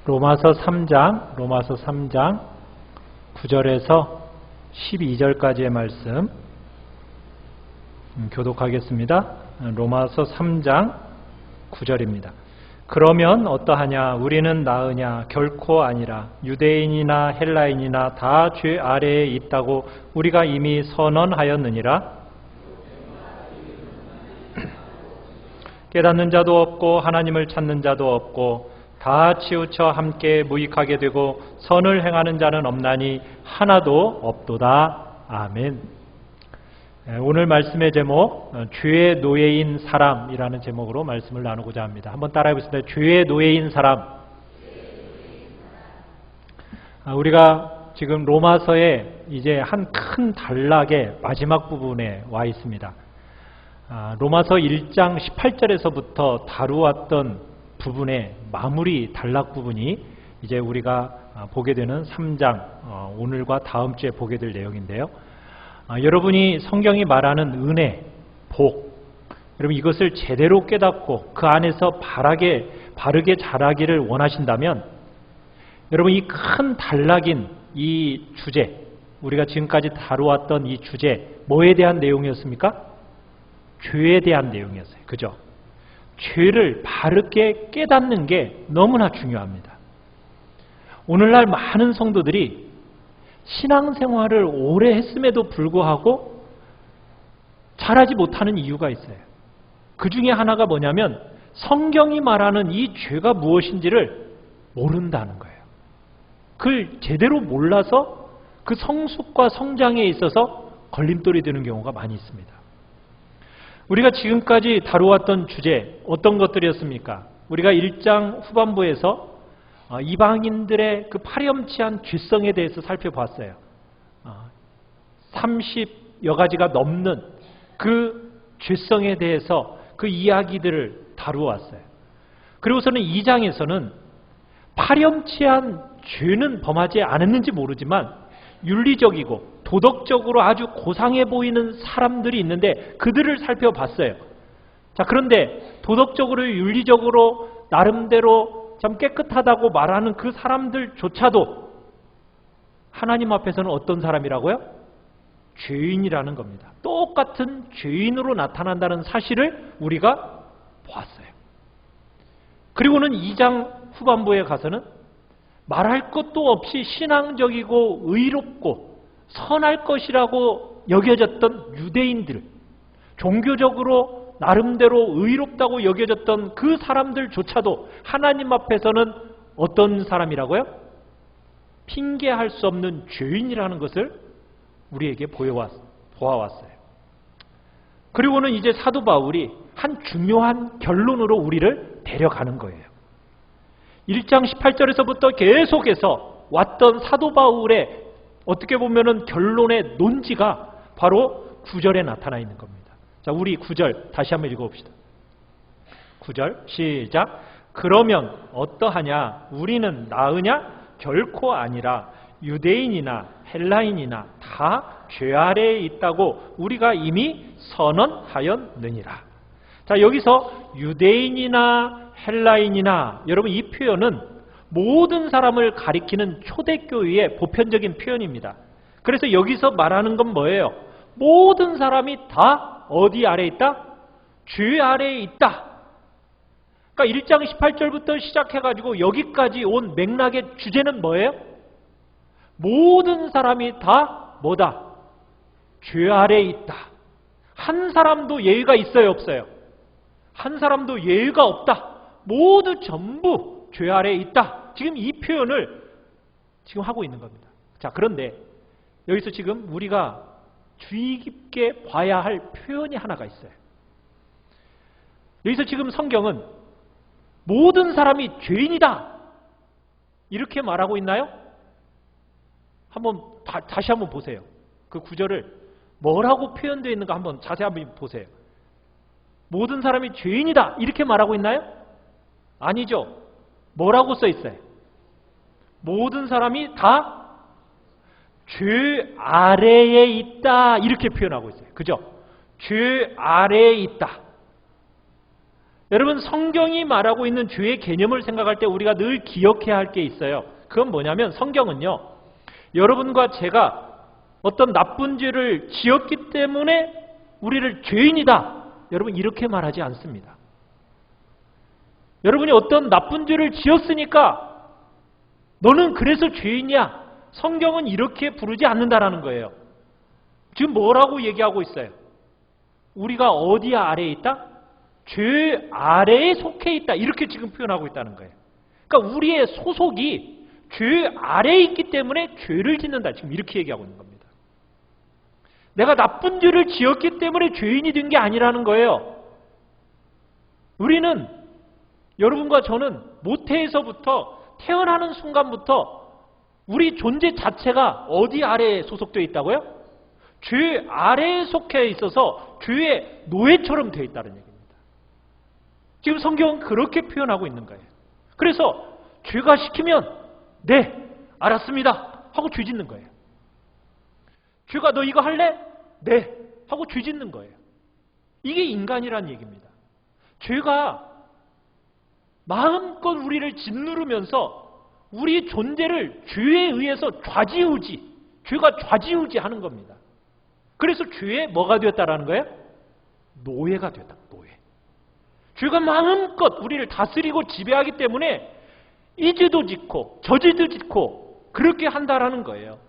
로마서 3장 9절에서 12절까지의 말씀 교독하겠습니다. 로마서 3장 9절입니다. 그러면 어떠하냐? 우리는 나으냐? 결코 아니라. 유대인이나 헬라인이나 다 죄 아래에 있다고 우리가 이미 선언하였느니라. 깨닫는 자도 없고 하나님을 찾는 자도 없고 다 치우쳐 함께 무익하게 되고 선을 행하는 자는 없나니 하나도 없도다. 아멘. 오늘 말씀의 제목, 죄의 노예인 사람이라는 제목으로 말씀을 나누고자 합니다. 한번 따라해 보겠습니다. 죄의 노예인 사람. 우리가 지금 로마서의 이제 한 큰 단락의 마지막 부분에 와 있습니다. 로마서 1장 18절에서부터 다루었던 부분의 마무리 단락 부분이 이제 우리가 보게 되는 3장, 오늘과 다음 주에 보게 될 내용인데요. 여러분이 성경이 말하는 은혜, 복, 여러분 이것을 제대로 깨닫고 그 안에서 바르게 자라기를 원하신다면 여러분 이 큰 단락인 이 주제, 우리가 지금까지 다루었던 이 주제, 뭐에 대한 내용이었습니까? 죄에 대한 내용이었어요. 그죠? 죄를 바르게 깨닫는 게 너무나 중요합니다. 오늘날 많은 성도들이 신앙생활을 오래 했음에도 불구하고 잘하지 못하는 이유가 있어요. 그 중에 하나가 뭐냐면 성경이 말하는 이 죄가 무엇인지를 모른다는 거예요. 그걸 제대로 몰라서 그 성숙과 성장에 있어서 걸림돌이 되는 경우가 많이 있습니다. 우리가 지금까지 다루었던 주제 어떤 것들이었습니까? 우리가 1장 후반부에서 이방인들의 그 파렴치한 죄성에 대해서 살펴봤어요. 30여 가지가 넘는 그 죄성에 대해서 그 이야기들을 다루었어요. 그리고서는 2장에서는 파렴치한 죄는 범하지 않았는지 모르지만 윤리적이고 도덕적으로 아주 고상해 보이는 사람들이 있는데 그들을 살펴봤어요. 자, 그런데 도덕적으로 윤리적으로 나름대로 참 깨끗하다고 말하는 그 사람들조차도 하나님 앞에서는 어떤 사람이라고요? 죄인이라는 겁니다. 똑같은 죄인으로 나타난다는 사실을 우리가 보았어요. 그리고는 2장 후반부에 가서는 말할 것도 없이 신앙적이고 의롭고 선할 것이라고 여겨졌던 유대인들, 종교적으로 나름대로 의롭다고 여겨졌던 그 사람들조차도 하나님 앞에서는 어떤 사람이라고요? 핑계할 수 없는 죄인이라는 것을 우리에게 보아왔어요. 그리고는 이제 사도 바울이 한 중요한 결론으로 우리를 데려가는 거예요. 1장 18절에서부터 계속해서 왔던 사도 바울의 어떻게 보면은 결론의 논지가 바로 9절에 나타나 있는 겁니다. 자, 우리 9절 다시 한번 읽어봅시다. 9절 시작. 그러면 어떠하냐? 우리는 나으냐? 결코 아니라. 유대인이나 헬라인이나 다 죄 아래에 있다고 우리가 이미 선언하였느니라. 자, 여기서 유대인이나 헬라인이나, 여러분 이 표현은 모든 사람을 가리키는 초대교회의 보편적인 표현입니다. 그래서 여기서 말하는 건 뭐예요? 모든 사람이 다 어디 아래에 있다? 죄 아래에 있다. 그러니까 1장 18절부터 시작해가지고 여기까지 온 맥락의 주제는 뭐예요? 모든 사람이 다 뭐다? 죄 아래에 있다. 한 사람도 예의가 있어요, 없어요? 한 사람도 예의가 없다. 모두 전부 죄 아래에 있다. 지금 이 표현을 지금 하고 있는 겁니다. 자, 그런데 여기서 지금 우리가 주의 깊게 봐야 할 표현이 하나가 있어요. 여기서 지금 성경은 모든 사람이 죄인이다 이렇게 말하고 있나요? 다시 한번 보세요. 그 구절을 뭐라고 표현되어 있는가 한번 자세히 한번 보세요. 모든 사람이 죄인이다 이렇게 말하고 있나요? 아니죠. 뭐라고 써 있어요? 모든 사람이 다 죄 아래에 있다 이렇게 표현하고 있어요. 그죠? 죄 아래에 있다. 여러분, 성경이 말하고 있는 죄의 개념을 생각할 때 우리가 늘 기억해야 할 게 있어요. 그건 뭐냐면 성경은요, 여러분과 제가 어떤 나쁜 죄를 지었기 때문에 우리를 죄인이다, 여러분 이렇게 말하지 않습니다. 여러분이 어떤 나쁜 죄를 지었으니까 너는 그래서 죄인이야, 성경은 이렇게 부르지 않는다라는 거예요. 지금 뭐라고 얘기하고 있어요? 우리가 어디 아래에 있다? 죄 아래에 속해 있다, 이렇게 지금 표현하고 있다는 거예요. 그러니까 우리의 소속이 죄 아래에 있기 때문에 죄를 짓는다, 지금 이렇게 얘기하고 있는 겁니다. 내가 나쁜 죄를 지었기 때문에 죄인이 된 게 아니라는 거예요. 우리는, 여러분과 저는 모태에서부터 태어나는 순간부터 우리 존재 자체가 어디 아래에 소속되어 있다고요? 죄 아래에 속해 있어서 죄의 노예처럼 되어 있다는 얘기입니다. 지금 성경은 그렇게 표현하고 있는 거예요. 그래서 죄가 시키면 네, 알았습니다 하고 죄 짓는 거예요. 죄가 너 이거 할래? 네 하고 죄 짓는 거예요. 이게 인간이란 얘기입니다. 죄가 마음껏 우리를 짓누르면서 우리 존재를 죄에 의해서 좌지우지, 죄가 좌지우지 하는 겁니다. 그래서 죄에 뭐가 되었다라는 거예요? 노예가 되었다, 노예. 죄가 마음껏 우리를 다스리고 지배하기 때문에 이 죄도 짓고 저 죄도 짓고 그렇게 한다라는 거예요.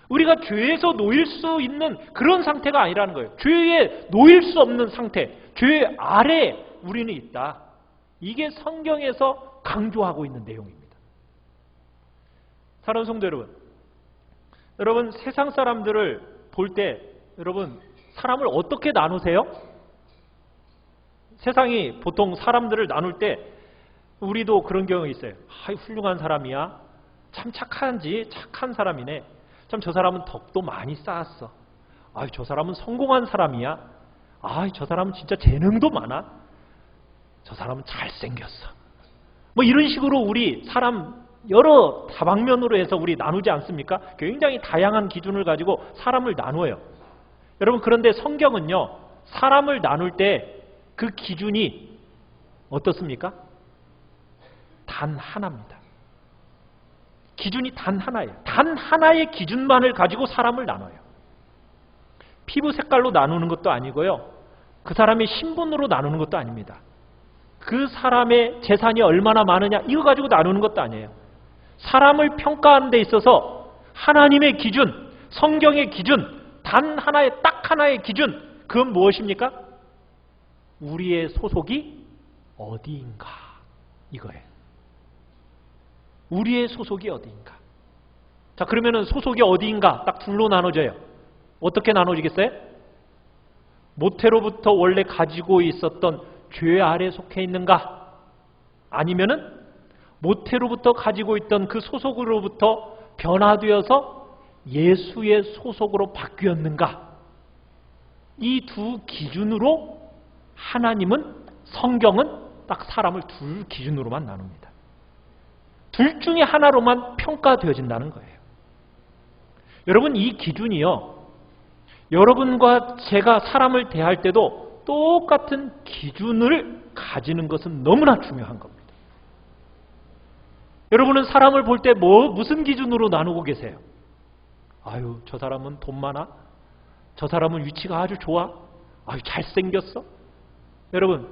우리가 죄에서 놓일 수 있는 그런 상태가 아니라는 거예요. 죄에 놓일 수 없는 상태, 죄 아래에 우리는 있다. 이게 성경에서 강조하고 있는 내용입니다. 사랑하는 성도 여러분, 여러분 세상 사람들을 볼 때 여러분 사람을 어떻게 나누세요? 세상이 보통 사람들을 나눌 때 우리도 그런 경우가 있어요. 훌륭한 사람이야, 참 착한 사람이네, 참 저 사람은 덕도 많이 쌓았어, 저 사람은 성공한 사람이야, 저 사람은 진짜 재능도 많아, 저 사람은 잘생겼어, 뭐 이런 식으로 우리 사람 여러 다방면으로 해서 우리 나누지 않습니까? 굉장히 다양한 기준을 가지고 사람을 나누어요. 여러분, 그런데 성경은요, 사람을 나눌 때 그 기준이 어떻습니까? 단 하나입니다. 기준이 단 하나예요. 단 하나의 기준만을 가지고 사람을 나눠요. 피부 색깔로 나누는 것도 아니고요, 그 사람의 신분으로 나누는 것도 아닙니다. 그 사람의 재산이 얼마나 많으냐 이거 가지고 나누는 것도 아니에요. 사람을 평가하는 데 있어서 하나님의 기준, 성경의 기준, 단 하나의 딱 하나의 기준, 그건 무엇입니까? 우리의 소속이 어디인가, 이거예요. 우리의 소속이 어디인가. 자, 그러면은 소속이 어디인가 딱 둘로 나눠져요. 어떻게 나눠지겠어요? 모태로부터 원래 가지고 있었던 죄 아래 속해 있는가, 아니면은 모태로부터 가지고 있던 그 소속으로부터 변화되어서 예수의 소속으로 바뀌었는가. 이 두 기준으로 하나님은, 성경은 딱 사람을 둘 기준으로만 나눕니다. 둘 중에 하나로만 평가되어진다는 거예요. 여러분, 이 기준이요, 여러분과 제가 사람을 대할 때도 똑같은 기준을 가지는 것은 너무나 중요한 겁니다. 여러분은 사람을 볼 때 무슨 기준으로 나누고 계세요? 저 사람은 돈 많아? 저 사람은 위치가 아주 좋아? 잘생겼어? 여러분,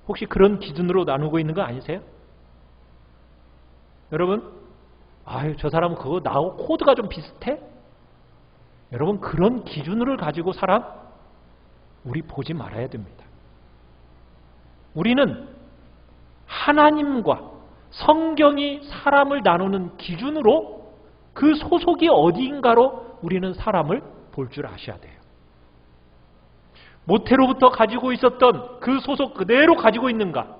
혹시 그런 기준으로 나누고 있는 거 아니세요? 여러분, 저 사람은 그거 나하고 코드가 좀 비슷해? 여러분, 그런 기준을 가지고 사람 우리 보지 말아야 됩니다. 우리는 하나님과 성경이 사람을 나누는 기준으로 그 소속이 어디인가로 우리는 사람을 볼 줄 아셔야 돼요. 모태로부터 가지고 있었던 그 소속 그대로 가지고 있는가?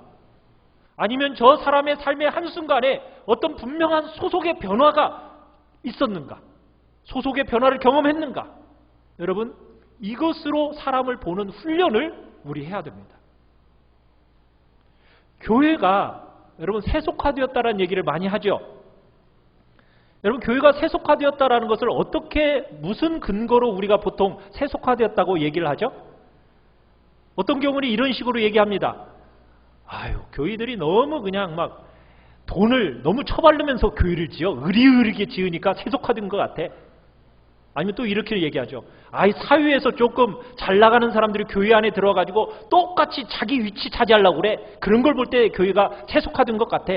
아니면 저 사람의 삶의 한순간에 어떤 분명한 소속의 변화가 있었는가? 소속의 변화를 경험했는가? 여러분, 이것으로 사람을 보는 훈련을 우리 해야 됩니다. 교회가 여러분 세속화되었다는 얘기를 많이 하죠. 여러분, 교회가 세속화되었다는 것을 어떻게, 무슨 근거로 우리가 보통 세속화되었다고 얘기를 하죠? 어떤 경우는 이런 식으로 얘기합니다. 아유, 교회들이 너무 그냥 막 돈을 너무 처바르면서 교회를 지어 으리으리게 지으니까 세속화된 것 같아. 아니면 또 이렇게 얘기하죠. 아이, 사회에서 조금 잘 나가는 사람들이 교회 안에 들어가지고 똑같이 자기 위치 차지하려고 그래. 그런 걸 볼 때 교회가 세속화된 것 같아.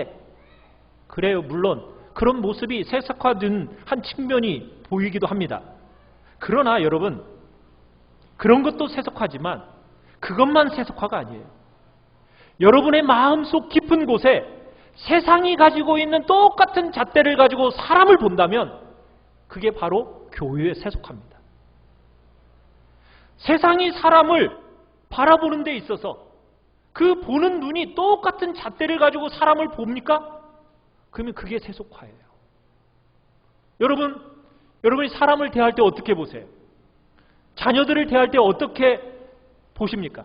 그래요. 물론 그런 모습이 세속화된 한 측면이 보이기도 합니다. 그러나 여러분, 그런 것도 세속화지만 그것만 세속화가 아니에요. 여러분의 마음속 깊은 곳에 세상이 가지고 있는 똑같은 잣대를 가지고 사람을 본다면 그게 바로 교회의 세속화입니다. 세상이 사람을 바라보는 데 있어서 그 보는 눈이 똑같은 잣대를 가지고 사람을 봅니까? 그러면 그게 세속화예요. 여러분이 사람을 대할 때 어떻게 보세요? 자녀들을 대할 때 어떻게 보십니까?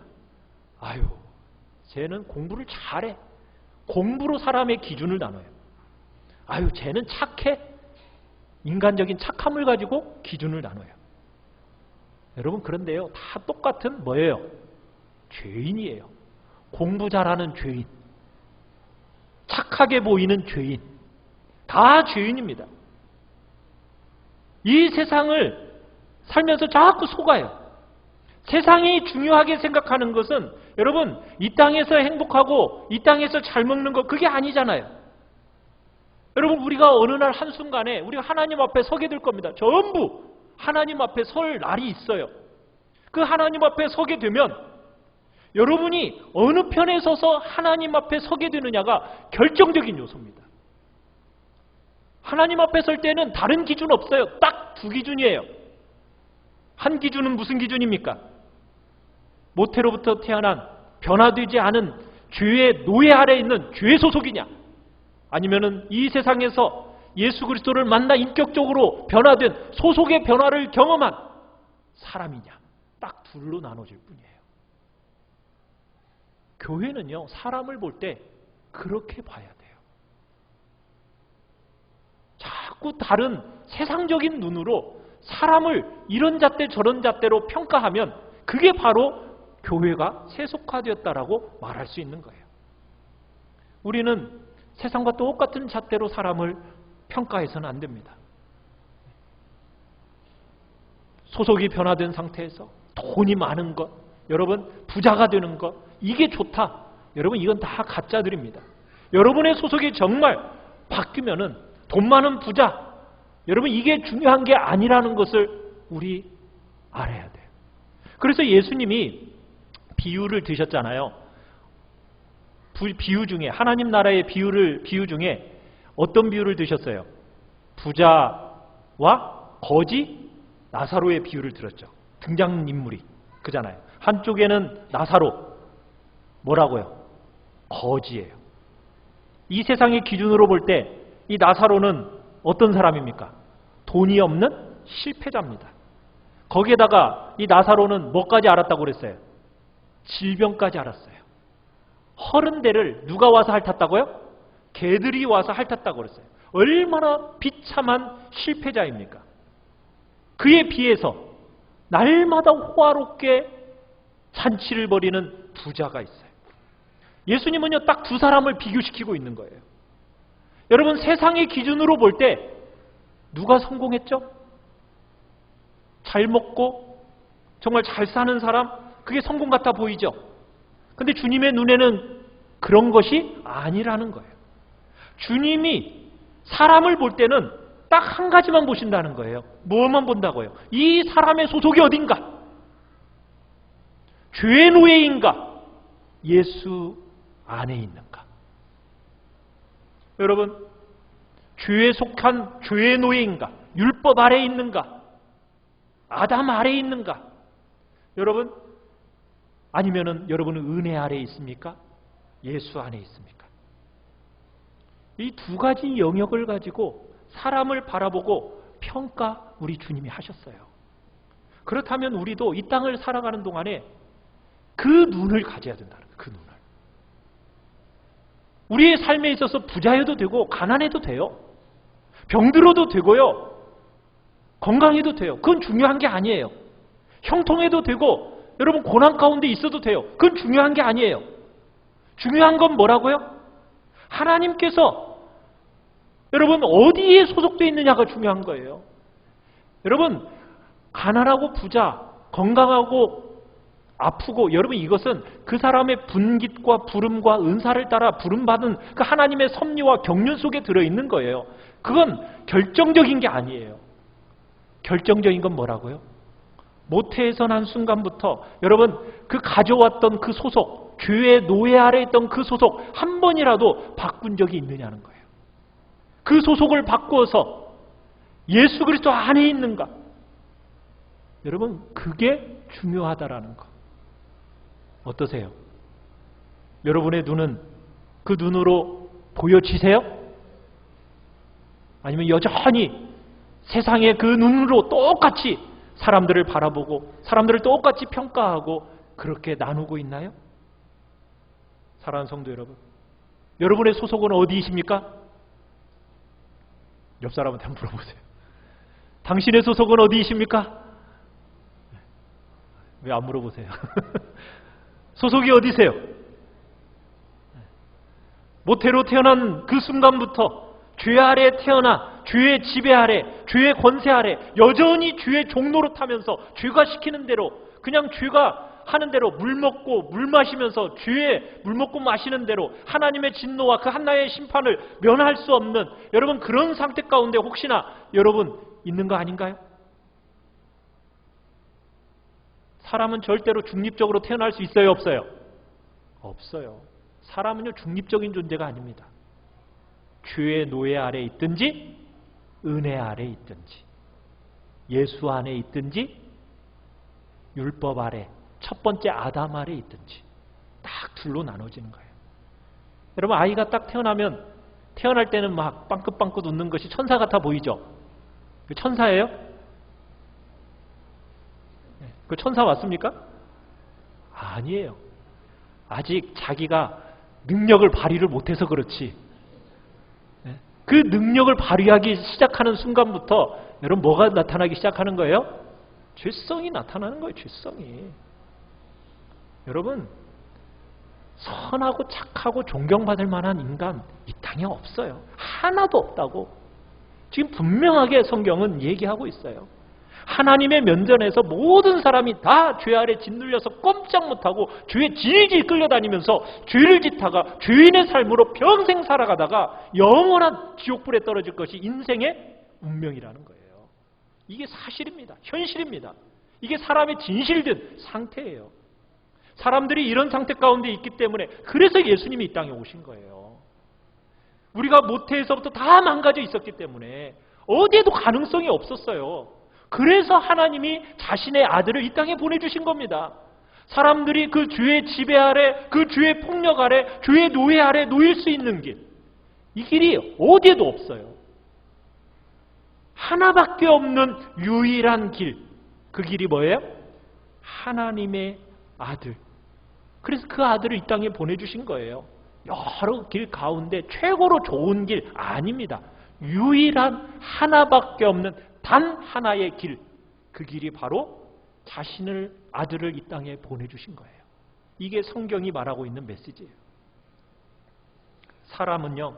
아유, 쟤는 공부를 잘해. 공부로 사람의 기준을 나눠요. 아유, 쟤는 착해. 인간적인 착함을 가지고 기준을 나눠요. 여러분, 그런데요, 다 똑같은 뭐예요? 죄인이에요. 공부 잘하는 죄인, 착하게 보이는 죄인, 다 죄인입니다. 이 세상을 살면서 자꾸 속아요. 세상이 중요하게 생각하는 것은 여러분, 이 땅에서 행복하고 이 땅에서 잘 먹는 것, 그게 아니잖아요. 여러분, 우리가 어느 날 한순간에 우리가 하나님 앞에 서게 될 겁니다. 전부 하나님 앞에 설 날이 있어요. 그 하나님 앞에 서게 되면 여러분이 어느 편에 서서 하나님 앞에 서게 되느냐가 결정적인 요소입니다. 하나님 앞에 설 때는 다른 기준 없어요. 딱 두 기준이에요. 한 기준은 무슨 기준입니까? 모태로부터 태어난 변화되지 않은 죄의 노예 아래에 있는 죄 소속이냐, 아니면은 이 세상에서 예수 그리스도를 만나 인격적으로 변화된 소속의 변화를 경험한 사람이냐, 딱 둘로 나눠질 뿐이에요. 교회는요, 사람을 볼 때 그렇게 봐야 돼요. 자꾸 다른 세상적인 눈으로 사람을 이런 잣대 저런 잣대로 평가하면 그게 바로 교회가 세속화되었다라고 말할 수 있는 거예요. 우리는 세상과 똑같은 잣대로 사람을 평가해서는 안 됩니다. 소속이 변화된 상태에서 돈이 많은 것, 여러분 부자가 되는 것, 이게 좋다. 여러분, 이건 다 가짜들입니다. 여러분의 소속이 정말 바뀌면은 돈 많은 부자, 여러분 이게 중요한 게 아니라는 것을 우리 알아야 돼요. 그래서 예수님이 비유를 드셨잖아요. 비유 중에, 하나님 나라의 비유 중에 어떤 비유를 드셨어요? 부자와 거지 나사로의 비유를 들었죠. 등장인물이 그잖아요. 한쪽에는 나사로, 뭐라고요? 거지예요. 이 세상의 기준으로 볼 때 이 나사로는 어떤 사람입니까? 돈이 없는 실패자입니다. 거기에다가 이 나사로는 뭐까지 알았다고 그랬어요? 질병까지 알았어요. 30대를 누가 와서 핥았다고요? 개들이 와서 핥았다고 그랬어요. 얼마나 비참한 실패자입니까? 그에 비해서 날마다 호화롭게 잔치를 벌이는 부자가 있어요. 예수님은요, 딱 두 사람을 비교시키고 있는 거예요. 여러분, 세상의 기준으로 볼 때 누가 성공했죠? 잘 먹고 정말 잘 사는 사람, 그게 성공 같아 보이죠? 근데 주님의 눈에는 그런 것이 아니라는 거예요. 주님이 사람을 볼 때는 딱 한 가지만 보신다는 거예요. 뭐만 본다고요? 이 사람의 소속이 어딘가? 죄의 노예인가? 예수 안에 있는가? 여러분, 죄에 속한 죄의 노예인가? 율법 아래에 있는가? 아담 아래에 있는가? 여러분, 아니면은 여러분은 은혜 아래에 있습니까? 예수 안에 있습니까? 이 두 가지 영역을 가지고 사람을 바라보고 평가 우리 주님이 하셨어요. 그렇다면 우리도 이 땅을 살아가는 동안에 그 눈을 가져야 된다는 거예요. 그 눈을. 우리의 삶에 있어서 부자여도 되고 가난해도 돼요. 병들어도 되고요. 건강해도 돼요. 그건 중요한 게 아니에요. 형통해도 되고 여러분 고난 가운데 있어도 돼요. 그건 중요한 게 아니에요. 중요한 건 뭐라고요? 하나님께서 여러분 어디에 소속되어 있느냐가 중요한 거예요. 여러분 가난하고 부자, 건강하고 아프고, 여러분 이것은 그 사람의 분깃과 부름과 은사를 따라 부름받은 그 하나님의 섭리와 경륜 속에 들어있는 거예요. 그건 결정적인 게 아니에요. 결정적인 건 뭐라고요? 모태에서 난 순간부터 여러분 그 가져왔던 그 소속, 죄의 노예 아래 있던 그 소속 한 번이라도 바꾼 적이 있느냐는 거예요. 그 소속을 바꾸어서 예수 그리스도 안에 있는가? 여러분 그게 중요하다라는 거. 어떠세요? 여러분의 눈은 그 눈으로 보여지세요? 아니면 여전히 세상의 그 눈으로 똑같이 사람들을 바라보고 사람들을 똑같이 평가하고 그렇게 나누고 있나요? 사랑하는 성도 여러분, 여러분의 소속은 어디이십니까? 옆 사람한테 한번 물어보세요. 당신의 소속은 어디이십니까? 왜 안 물어보세요? 소속이 어디세요? 모태로 태어난 그 순간부터 죄 아래 태어나 죄의 지배 아래, 죄의 권세 아래 여전히 죄의 종로로 타면서 죄가 시키는 대로, 그냥 죄가 하는 대로 물 먹고 물 마시면서 죄의 물 먹고 마시는 대로 하나님의 진노와 그 한나의 심판을 면할 수 없는 여러분 그런 상태 가운데 혹시나 여러분 있는 거 아닌가요? 사람은 절대로 중립적으로 태어날 수 있어요, 없어요? 없어요. 사람은요 중립적인 존재가 아닙니다. 죄의 노예 아래 있든지 은혜 아래 있든지 예수 안에 있든지 율법 아래 첫 번째 아담 아래 있든지 딱 둘로 나눠지는 거예요. 여러분 아이가 딱 태어나면 태어날 때는 막 빵긋빵긋 웃는 것이 천사 같아 보이죠? 그 천사예요? 그 천사 맞습니까? 아니에요. 아직 자기가 능력을 발휘를 못해서 그렇지. 그 능력을 발휘하기 시작하는 순간부터 여러분 뭐가 나타나기 시작하는 거예요? 죄성이 나타나는 거예요. 죄성이. 여러분 선하고 착하고 존경받을 만한 인간 이 땅에 없어요. 하나도 없다고. 지금 분명하게 성경은 얘기하고 있어요. 하나님의 면전에서 모든 사람이 다 죄 아래 짓눌려서 꼼짝 못하고 죄에 질질 끌려다니면서 죄를 짓다가 죄인의 삶으로 평생 살아가다가 영원한 지옥불에 떨어질 것이 인생의 운명이라는 거예요. 이게 사실입니다. 현실입니다. 이게 사람의 진실된 상태예요. 사람들이 이런 상태 가운데 있기 때문에 그래서 예수님이 이 땅에 오신 거예요. 우리가 모태에서부터 다 망가져 있었기 때문에 어디에도 가능성이 없었어요. 그래서 하나님이 자신의 아들을 이 땅에 보내주신 겁니다. 사람들이 그 죄의 지배 아래, 그 죄의 폭력 아래, 죄의 노예 아래 놓일 수 있는 길, 이 길이 어디에도 없어요. 하나밖에 없는 유일한 길, 그 길이 뭐예요? 하나님의 아들. 그래서 그 아들을 이 땅에 보내주신 거예요. 여러 길 가운데 최고로 좋은 길 아닙니다. 유일한 하나밖에 없는 단 하나의 길, 그 길이 바로 자신을 아들을 이 땅에 보내주신 거예요. 이게 성경이 말하고 있는 메시지예요. 사람은요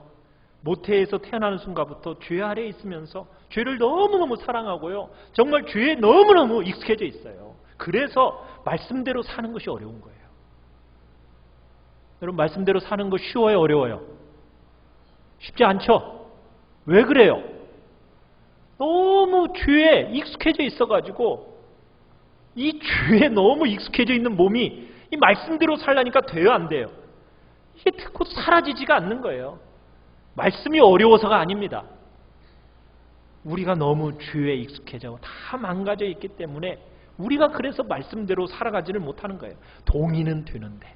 모태에서 태어나는 순간부터 죄 아래에 있으면서 죄를 너무너무 사랑하고요 정말 죄에 너무너무 익숙해져 있어요. 그래서 말씀대로 사는 것이 어려운 거예요. 여러분 말씀대로 사는 거 쉬워요, 어려워요? 쉽지 않죠? 왜 그래요? 너무 죄에 익숙해져 있어가지고 이 죄에 너무 익숙해져 있는 몸이 이 말씀대로 살라니까 돼요, 안 돼요? 이게 듣고 사라지지가 않는 거예요. 말씀이 어려워서가 아닙니다. 우리가 너무 죄에 익숙해져 다 망가져 있기 때문에 우리가 그래서 말씀대로 살아가지를 못하는 거예요. 동의는 되는데,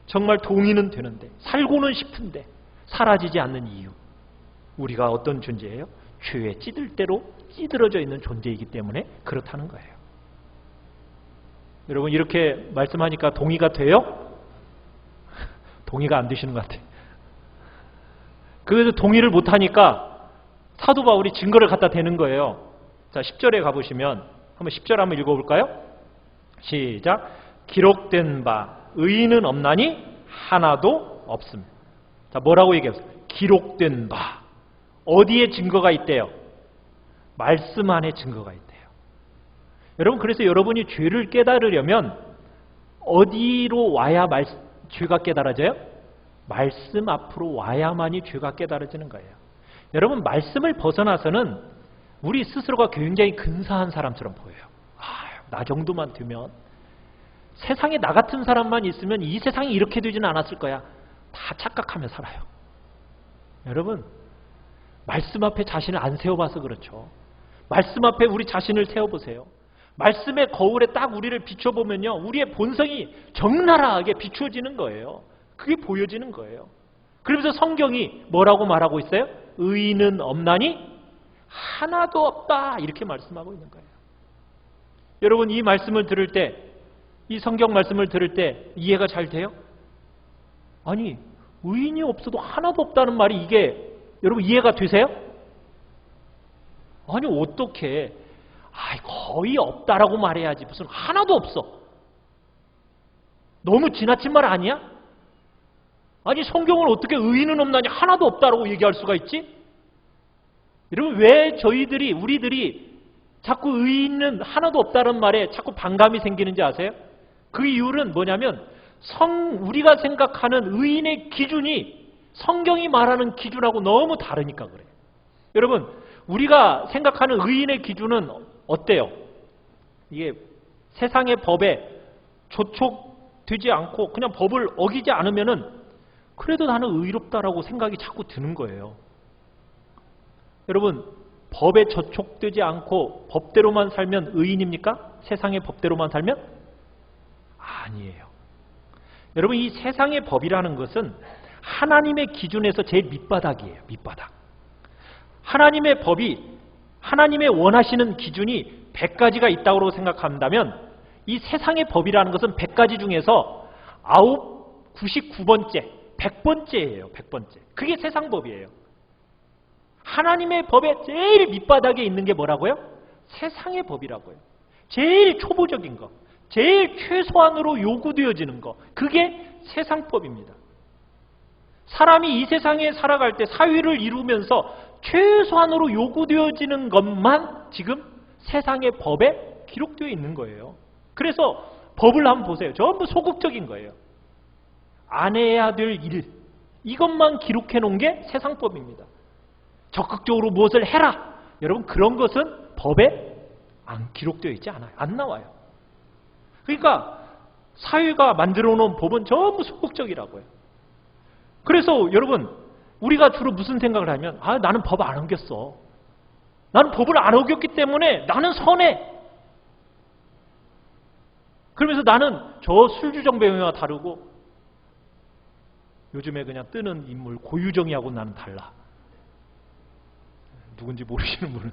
정말 동의는 되는데, 살고는 싶은데 사라지지 않는 이유, 우리가 어떤 존재예요? 죄에 찌들 대로 찌들어져 있는 존재이기 때문에 그렇다는 거예요. 여러분 이렇게 말씀하니까 동의가 돼요? 동의가 안 되시는 것 같아요. 그래서 동의를 못하니까 사도 바울이 증거를 갖다 대는 거예요. 자, 10절에 가보시면 한번 10절 한번 읽어볼까요? 시작. 기록된 바 의인은 없나니 하나도 없습니다. 자, 뭐라고 얘기했어요? 기록된 바. 어디에 증거가 있대요? 말씀 안에 증거가 있대요. 여러분, 그래서 여러분이 죄를 깨달으려면 어디로 와야 죄가 깨달아져요? 말씀 앞으로 와야만이 죄가 깨달아지는 거예요. 여러분, 말씀을 벗어나서는 우리 스스로가 굉장히 근사한 사람처럼 보여요. 나 정도만 되면, 세상에 나 같은 사람만 있으면 이 세상이 이렇게 되지는 않았을 거야. 다 착각하며 살아요. 여러분, 말씀 앞에 자신을 안 세워봐서 그렇죠. 말씀 앞에 우리 자신을 세워보세요. 말씀의 거울에 딱 우리를 비춰보면요, 우리의 본성이 적나라하게 비추어지는 거예요. 그게 보여지는 거예요. 그러면서 성경이 뭐라고 말하고 있어요? 의인은 없나니 하나도 없다, 이렇게 말씀하고 있는 거예요. 여러분, 이 말씀을 들을 때, 이 성경 말씀을 들을 때 이해가 잘 돼요? 아니, 의인이 없어도 하나도 없다는 말이 이게 여러분 이해가 되세요? 아니, 어떻게 거의 없다라고 말해야지 무슨 하나도 없어. 너무 지나친 말 아니야? 아니, 성경은 어떻게 의인은 없나니 하나도 없다라고 얘기할 수가 있지? 여러분, 왜 우리들이 자꾸 의인은 하나도 없다는 말에 자꾸 반감이 생기는지 아세요? 그 이유는 뭐냐면 우리가 생각하는 의인의 기준이 성경이 말하는 기준하고 너무 다르니까 그래요. 여러분, 우리가 생각하는 의인의 기준은 어때요? 이게 세상의 법에 조촉되지 않고 그냥 법을 어기지 않으면은 그래도 나는 의롭다라고 생각이 자꾸 드는 거예요. 여러분, 법에 저촉되지 않고 법대로만 살면 의인입니까? 세상의 법대로만 살면? 아니에요. 여러분, 이 세상의 법이라는 것은 하나님의 기준에서 제일 밑바닥이에요. 밑바닥. 하나님의 법이, 하나님의 원하시는 기준이 100가지가 있다고 생각한다면 이 세상의 법이라는 것은 100가지 중에서 99번째, 100번째예요. 100번째. 그게 세상 법이에요. 하나님의 법의 제일 밑바닥에 있는 게 뭐라고요? 세상의 법이라고요. 제일 초보적인 거, 제일 최소한으로 요구되어지는 거, 그게 세상법입니다. 사람이 이 세상에 살아갈 때 사회를 이루면서 최소한으로 요구되어지는 것만 지금 세상의 법에 기록되어 있는 거예요. 그래서 법을 한번 보세요. 전부 소극적인 거예요. 안 해야 될 일, 이것만 기록해 놓은 게 세상법입니다. 적극적으로 무엇을 해라, 여러분, 그런 것은 법에 안 기록되어 있지 않아요. 안 나와요. 그러니까 사회가 만들어 놓은 법은 전부 소극적이라고요. 그래서 여러분, 우리가 주로 무슨 생각을 하면 나는 법 안 어겼어. 나는 법을 안 어겼기 때문에 나는 선해. 그러면서 나는 저 술주정뱅이와 다르고 요즘에 그냥 뜨는 인물 고유정이하고 나는 달라. 누군지 모르시는 분은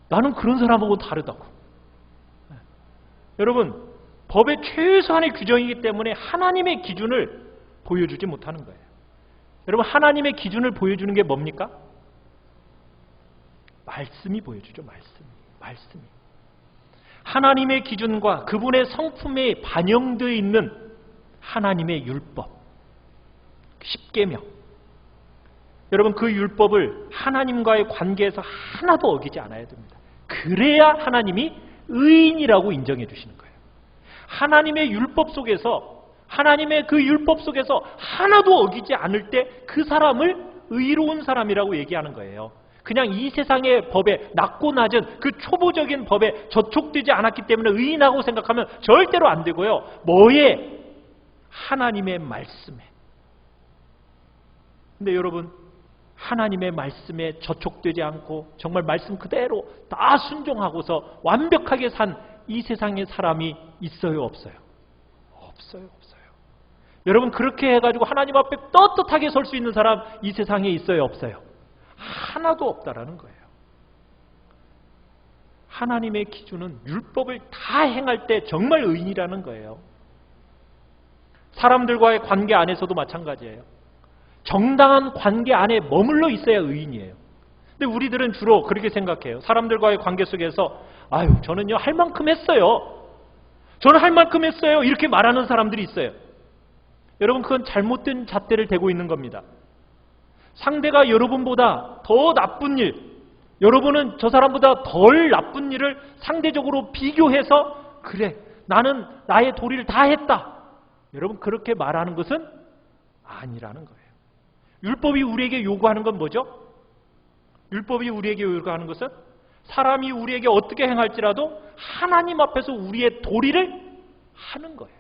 나는 그런 사람하고 다르다고. 여러분, 법의 최소한의 규정이기 때문에 하나님의 기준을 보여주지 못하는 거예요. 여러분, 하나님의 기준을 보여주는 게 뭡니까? 말씀이 보여주죠. 말씀이. 하나님의 기준과 그분의 성품에 반영되어 있는 하나님의 율법, 십계명. 여러분, 그 율법을 하나님과의 관계에서 하나도 어기지 않아야 됩니다. 그래야 하나님이 의인이라고 인정해 주시는 거예요. 하나님의 율법 속에서, 하나님의 그 율법 속에서 하나도 어기지 않을 때 그 사람을 의로운 사람이라고 얘기하는 거예요. 그냥 이 세상의 법에, 낮고 낮은 그 초보적인 법에 저촉되지 않았기 때문에 의인하고 생각하면 절대로 안 되고요. 뭐에? 하나님의 말씀에. 근데 여러분, 하나님의 말씀에 저촉되지 않고 정말 말씀 그대로 다 순종하고서 완벽하게 산 이 세상의 사람이 있어요, 없어요? 없어요. 여러분, 그렇게 해가지고 하나님 앞에 떳떳하게 설 수 있는 사람 이 세상에 있어요, 없어요? 하나도 없다라는 거예요. 하나님의 기준은 율법을 다 행할 때 정말 의인이라는 거예요. 사람들과의 관계 안에서도 마찬가지예요. 정당한 관계 안에 머물러 있어야 의인이에요. 근데 우리들은 주로 그렇게 생각해요. 사람들과의 관계 속에서 저는요 할 만큼 했어요. 저는 할 만큼 했어요. 이렇게 말하는 사람들이 있어요. 여러분, 그건 잘못된 잣대를 대고 있는 겁니다. 상대가 여러분보다 더 나쁜 일, 여러분은 저 사람보다 덜 나쁜 일을 상대적으로 비교해서 그래, 나는 나의 도리를 다 했다. 여러분, 그렇게 말하는 것은 아니라는 거예요. 율법이 우리에게 요구하는 건 뭐죠? 율법이 우리에게 요구하는 것은 사람이 우리에게 어떻게 행할지라도 하나님 앞에서 우리의 도리를 하는 거예요.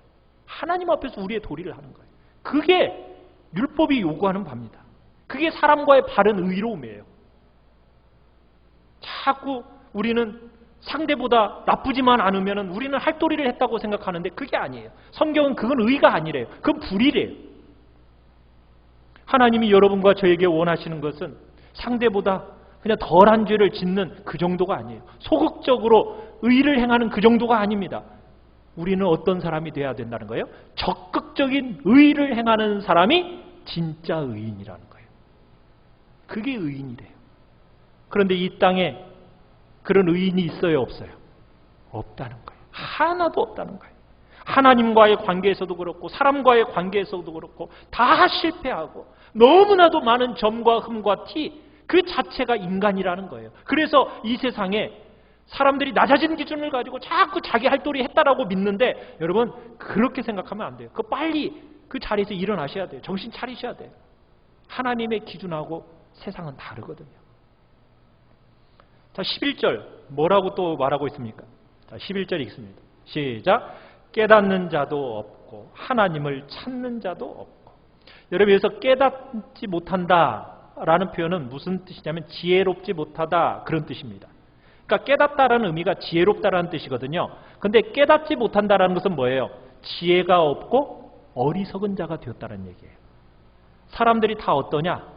하나님 앞에서 우리의 도리를 하는 거예요. 그게 율법이 요구하는 바입니다. 그게 사람과의 바른 의로움이에요. 자꾸 우리는 상대보다 나쁘지만 않으면 우리는 할 도리를 했다고 생각하는데 그게 아니에요. 성경은 그건 의가 아니래요. 그건 불의래요. 하나님이 여러분과 저에게 원하시는 것은 상대보다 그냥 덜한 죄를 짓는 그 정도가 아니에요. 소극적으로 의를 행하는 그 정도가 아닙니다. 우리는 어떤 사람이 돼야 된다는 거예요? 적극적인 의를 행하는 사람이 진짜 의인이라는 거예요. 그게 의인이래요. 그런데 이 땅에 그런 의인이 있어요, 없어요? 없다는 거예요. 하나도 없다는 거예요. 하나님과의 관계에서도 그렇고 사람과의 관계에서도 그렇고 다 실패하고 너무나도 많은 점과 흠과 티, 그 자체가 인간이라는 거예요. 그래서 이 세상에 사람들이 낮아진 기준을 가지고 자꾸 자기 할 도리 했다라고 믿는데 여러분, 그렇게 생각하면 안 돼요. 그 빨리 그 자리에서 일어나셔야 돼요. 정신 차리셔야 돼요. 하나님의 기준하고 세상은 다르거든요. 자, 11절 뭐라고 또 말하고 있습니까? 자, 11절 읽습니다. 시작. 깨닫는 자도 없고 하나님을 찾는 자도 없고. 여러분, 여기서 깨닫지 못한다라는 표현은 무슨 뜻이냐면 지혜롭지 못하다, 그런 뜻입니다. 그러니까 깨닫다라는 의미가 지혜롭다라는 뜻이거든요. 근데 깨닫지 못한다라는 것은 뭐예요? 지혜가 없고 어리석은 자가 되었다는 얘기예요. 사람들이 다 어떠냐?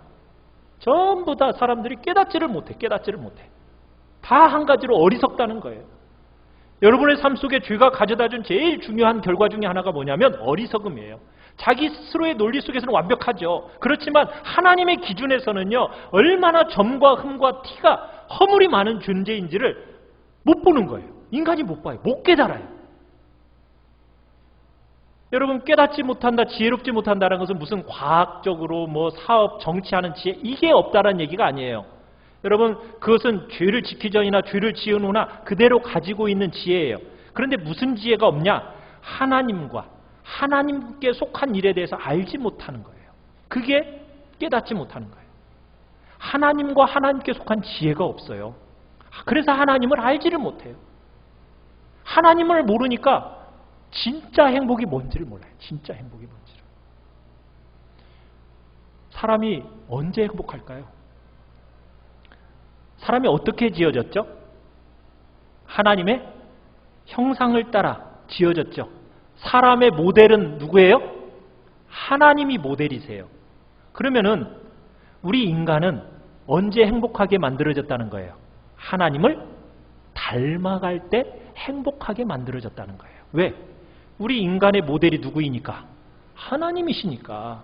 전부 다 사람들이 깨닫지를 못해. 다 한 가지로 어리석다는 거예요. 여러분의 삶 속에 죄가 가져다준 제일 중요한 결과 중에 하나가 뭐냐면 어리석음이에요. 자기 스스로의 논리 속에서는 완벽하죠. 그렇지만 하나님의 기준에서는요, 얼마나 점과 흠과 티가 허물이 많은 존재인지를 못 보는 거예요. 인간이 못 봐요. 못 깨달아요. 여러분, 깨닫지 못한다, 지혜롭지 못한다는 것은 무슨 과학적으로 뭐 사업, 정치하는 지혜, 이게 없다는 얘기가 아니에요. 여러분, 그것은 죄를 지키기 전이나 죄를 지은 후나 그대로 가지고 있는 지혜예요. 그런데 무슨 지혜가 없냐? 하나님께 속한 일에 대해서 알지 못하는 거예요. 그게 깨닫지 못하는 거예요. 하나님과 하나님께 속한 지혜가 없어요. 그래서 하나님을 알지를 못해요. 하나님을 모르니까 진짜 행복이 뭔지를 몰라요. 진짜 행복이 뭔지를. 사람이 언제 행복할까요? 사람이 어떻게 지어졌죠? 하나님의 형상을 따라 지어졌죠. 사람의 모델은 누구예요? 하나님이 모델이세요. 그러면은 우리 인간은 언제 행복하게 만들어졌다는 거예요? 하나님을 닮아갈 때 행복하게 만들어졌다는 거예요. 왜? 우리 인간의 모델이 누구이니까? 하나님이시니까.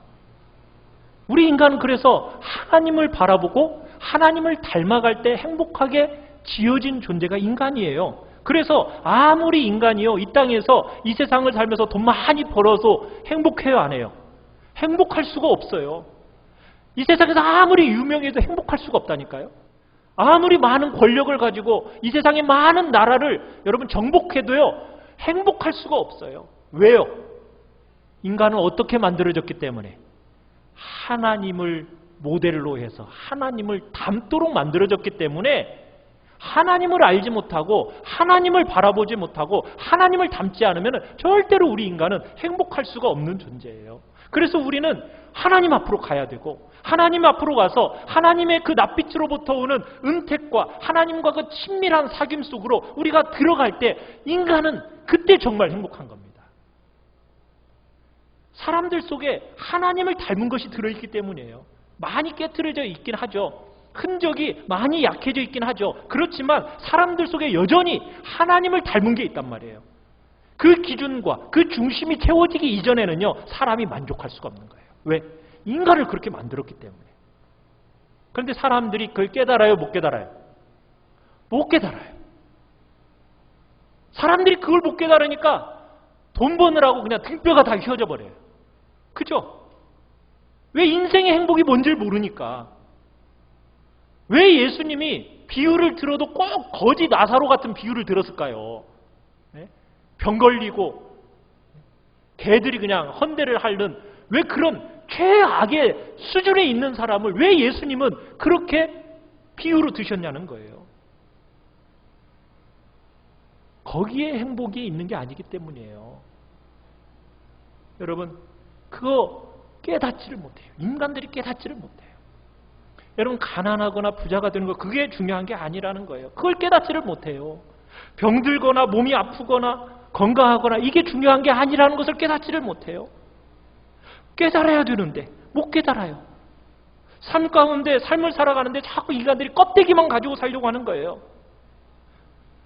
우리 인간은 그래서 하나님을 바라보고 하나님을 닮아갈 때 행복하게 지어진 존재가 인간이에요. 그래서 아무리 인간이요, 이 땅에서 이 세상을 살면서 돈 많이 벌어서 행복해요, 안 해요? 행복할 수가 없어요. 이 세상에서 아무리 유명해도 행복할 수가 없다니까요. 아무리 많은 권력을 가지고 이 세상의 많은 나라를 여러분 정복해도요, 행복할 수가 없어요. 왜요? 인간은 어떻게 만들어졌기 때문에? 하나님을 모델로 해서 하나님을 닮도록 만들어졌기 때문에 하나님을 알지 못하고 하나님을 바라보지 못하고 하나님을 닮지 않으면 절대로 우리 인간은 행복할 수가 없는 존재예요. 그래서 우리는 하나님 앞으로 가야 되고 하나님 앞으로 가서 하나님의 그 낯빛으로부터 오는 은택과 하나님과 그 친밀한 사귐 속으로 우리가 들어갈 때 인간은 그때 정말 행복한 겁니다. 사람들 속에 하나님을 닮은 것이 들어있기 때문이에요. 많이 깨트려져 있긴 하죠. 흔적이 많이 약해져 있긴 하죠. 그렇지만 사람들 속에 여전히 하나님을 닮은 게 있단 말이에요. 그 기준과 그 중심이 채워지기 이전에는요, 사람이 만족할 수가 없는 거예요. 왜? 인간을 그렇게 만들었기 때문에. 그런데 사람들이 그걸 깨달아요, 못 깨달아요? 못 깨달아요. 사람들이 그걸 못 깨달으니까 돈 버느라고 그냥 등뼈가 다 휘어져 버려요. 그죠? 왜 인생의 행복이 뭔지를 모르니까. 왜 예수님이 비유를 들어도 꼭 거지 나사로 같은 비유를 들었을까요? 네? 병 걸리고 개들이 그냥 헌대를 하는 왜 그런 최악의 수준에 있는 사람을 왜 예수님은 그렇게 비유로 드셨냐는 거예요. 거기에 행복이 있는 게 아니기 때문이에요. 여러분, 그거 깨닫지를 못해요. 인간들이 깨닫지를 못해요. 여러분, 가난하거나 부자가 되는 거 그게 중요한 게 아니라는 거예요. 그걸 깨닫지를 못해요. 병들거나 몸이 아프거나 건강하거나 이게 중요한 게 아니라는 것을 깨닫지를 못해요. 깨달아야 되는데 못 깨달아요. 삶 가운데 삶을 살아가는데 자꾸 인간들이 껍데기만 가지고 살려고 하는 거예요.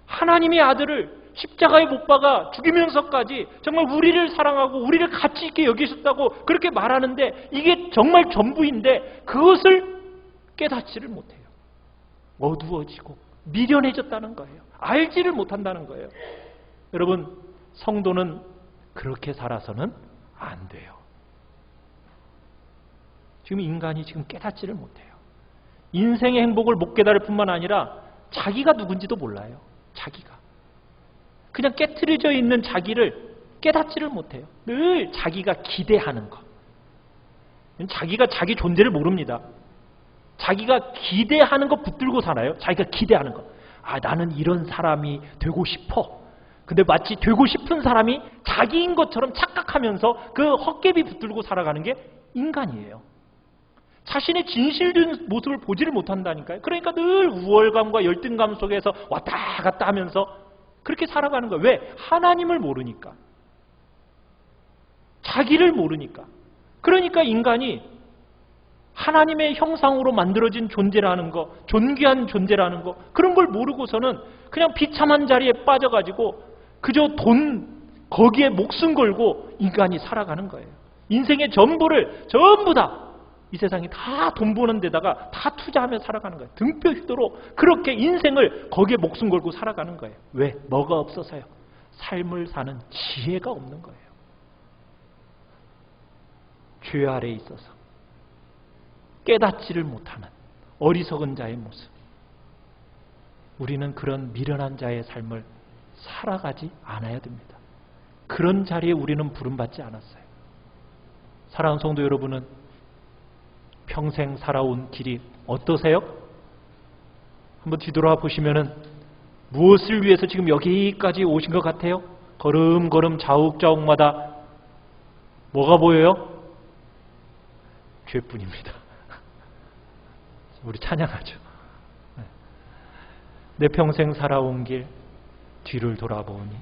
하나님의 아들을 십자가에 못 박아 죽이면서까지 정말 우리를 사랑하고 우리를 가치 있게 여기셨다고 그렇게 말하는데 이게 정말 전부인데 그것을 깨닫지를 못해요. 어두워지고 미련해졌다는 거예요. 알지를 못한다는 거예요. 여러분, 성도는 그렇게 살아서는 안 돼요. 지금 인간이 지금 깨닫지를 못해요. 인생의 행복을 못 깨달을 뿐만 아니라 자기가 누군지도 몰라요. 자기가. 그냥 깨트려져 있는 자기를 깨닫지를 못해요. 늘 자기가 기대하는 것. 자기가 자기 존재를 모릅니다. 자기가 기대하는 것 붙들고 살아요. 자기가 기대하는 것. 아, 나는 이런 사람이 되고 싶어. 근데 마치 되고 싶은 사람이 자기인 것처럼 착각하면서 그 헛개비 붙들고 살아가는 게 인간이에요. 자신의 진실된 모습을 보지를 못한다니까요. 그러니까 늘 우월감과 열등감 속에서 왔다 갔다 하면서 그렇게 살아가는 거예요. 왜? 하나님을 모르니까. 자기를 모르니까. 그러니까 인간이 하나님의 형상으로 만들어진 존재라는 거, 존귀한 존재라는 거, 그런 걸 모르고서는 그냥 비참한 자리에 빠져가지고 그저 돈, 거기에 목숨 걸고 인간이 살아가는 거예요. 인생의 전부를 전부 다 이 세상이 다 돈 버는 데다가 다 투자하며 살아가는 거예요. 등뼈 휘도록 그렇게 인생을 거기에 목숨 걸고 살아가는 거예요. 왜? 뭐가 없어서요? 삶을 사는 지혜가 없는 거예요. 죄 아래에 있어서 깨닫지를 못하는 어리석은 자의 모습. 우리는 그런 미련한 자의 삶을 살아가지 않아야 됩니다. 그런 자리에 우리는 부름받지 않았어요. 사랑하는 성도 여러분은 평생 살아온 길이 어떠세요? 한번 뒤돌아 보시면은 무엇을 위해서 지금 여기까지 오신 것 같아요? 걸음걸음 자욱자욱마다 뭐가 보여요? 죄뿐입니다. 우리 찬양하죠. 내 평생 살아온 길 뒤를 돌아보니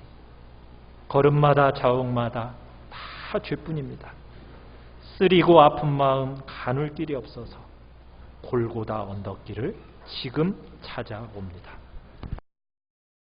걸음마다 자욱마다 다 죄뿐입니다. 쓰리고 아픈 마음 가눌 길이 없어서 골고다 언덕길을 지금 찾아옵니다.